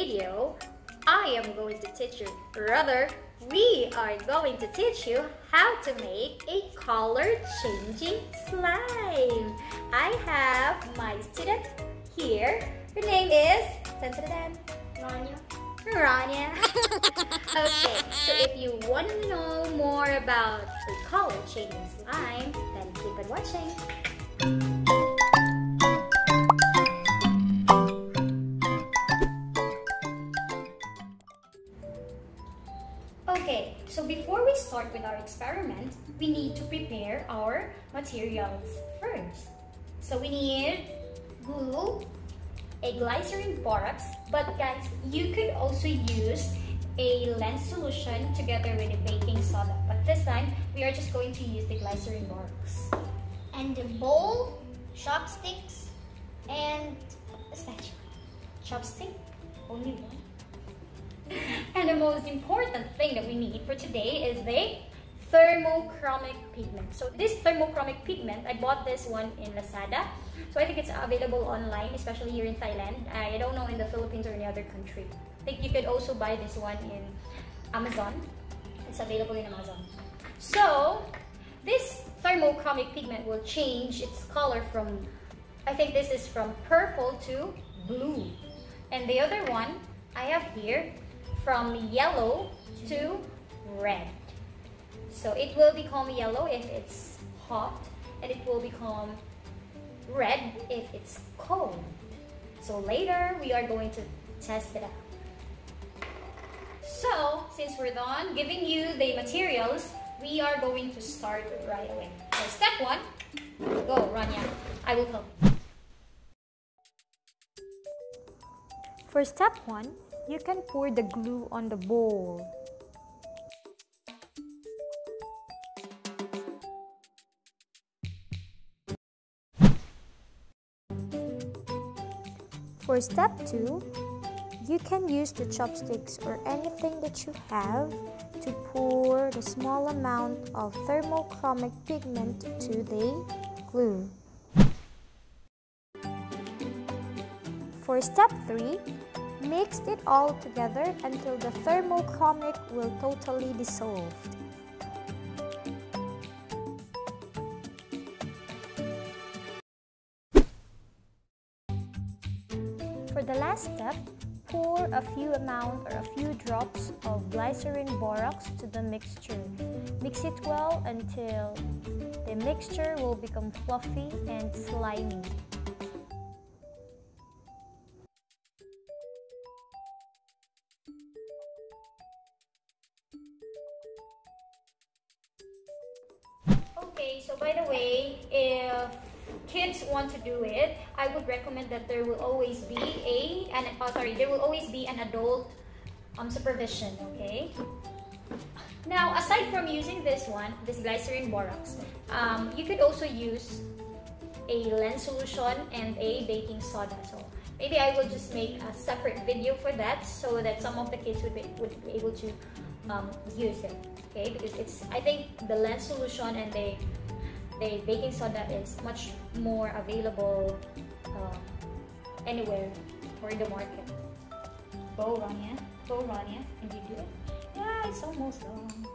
video, I am going to teach you, rather, we are going to teach you how to make a color-changing slime. I have my student here. Her name is Rania. Okay, so if you want to know more about the color-changing slime, then keep on watching. Okay, so before we start with our experiment, we need to prepare our materials first. So we need glue, a glycerin borax, but guys, you could also use a lens solution together with a baking soda. But this time, we are just going to use the glycerin borax. And a bowl, chopsticks, and a spatula. Chopstick? Only one? And the most important thing that we need for today is the thermochromic pigment. So this thermochromic pigment, I bought this one in Lazada. So I think it's available online, especially here in Thailand. I don't know in the Philippines or any other country. I think you could also buy this one in Amazon. It's available in Amazon. So this thermochromic pigment will change its color from, I think this is from purple to blue. And the other one I have here, from yellow to red. So it will become yellow if it's hot, and it will become red if it's cold. So later we are going to test it out. So since we're done giving you the materials, we are going to start right away. So step one, go Rania, I will help. For step one, you can pour the glue on the bowl. For step 2, you can use the chopsticks or anything that you have to pour the small amount of thermochromic pigment to the glue. For step 3, mix it all together until the thermochromic will totally dissolve. For the last step, pour a few drops of glycerin borax to the mixture. Mix it well until the mixture will become fluffy and slimy. Okay, so by the way, if kids want to do it, I would recommend that there will always be an adult supervision, okay? Now, aside from using this glycerin borax, you could also use a lens solution and a baking soda. So maybe I will just make a separate video for that so that some of the kids would be able to use it, okay? Because I think the lens solution and the baking soda is much more available anywhere for the market. Go Rania, can you do it? Yeah, it's almost done.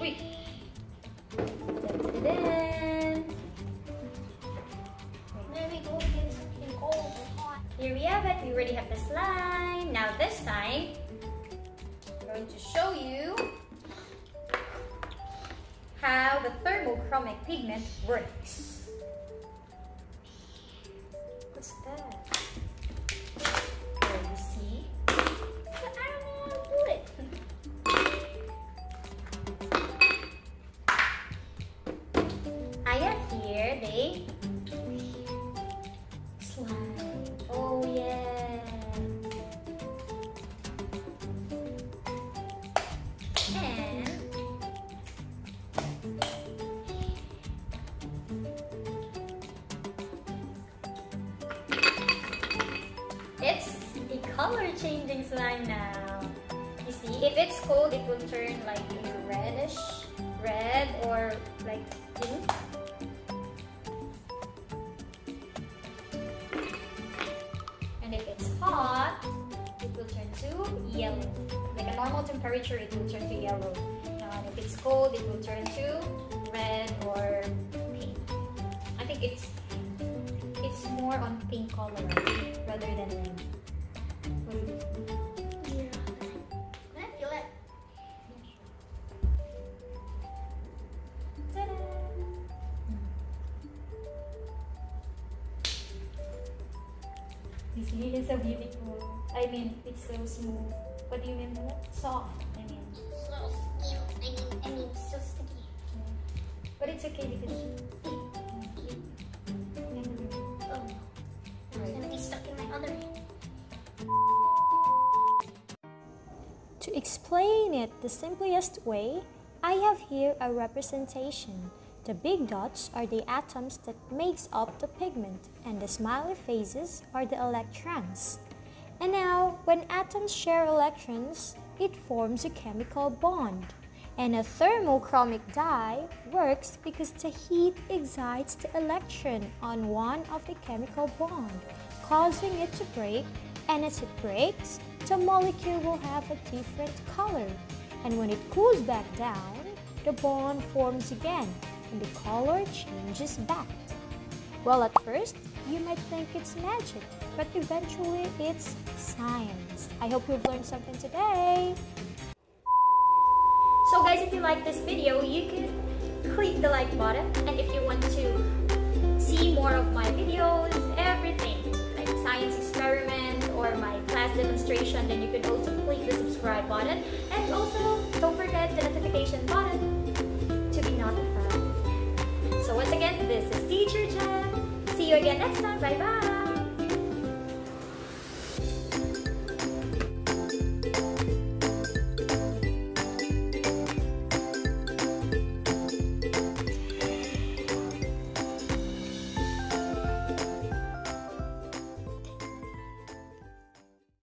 Wait. There we go, get something cold and hot. Here we have it. We already have the slime. Now this time, I'm going to show you how the thermochromic pigment works. What's that? Can you see? But I don't know how to do it. I have here the slime. Oh yeah. And it's a color-changing slime now. You see, if it's cold, it will turn like a reddish red or like pink. And if it's hot, it will turn to yellow. Like a normal temperature, it will turn to yellow. And if it's cold, it will turn to red or pink. I think it's more on pink color rather than red. What do you think? Yeah. I feel it. Ta-da! This lily is so beautiful. I mean, it's so smooth. What do you mean? Soft. I mean. So sticky. I mean, so sticky. But it's okay because. Oh no. It's gonna be stuck in my other hand. To explain it the simplest way, I have here a representation. The big dots are the atoms that makes up the pigment, and the smiley faces are the electrons. And now, when atoms share electrons, it forms a chemical bond. And a thermochromic dye works because the heat excites the electron on one of the chemical bond, causing it to break, and as it breaks, the molecule will have a different color. And when it cools back down, the bond forms again, and the color changes back. Well, at first, you might think it's magic, but eventually it's science. I hope you've learned something today. So guys, if you like this video, you can click the like button, and if you want to see more of my videos, everything like science experiment or my class demonstration, then you can also click the subscribe button, and also don't forget the notification button to be notified. So once again, this is Teacher Jen. See you again next time. Bye bye.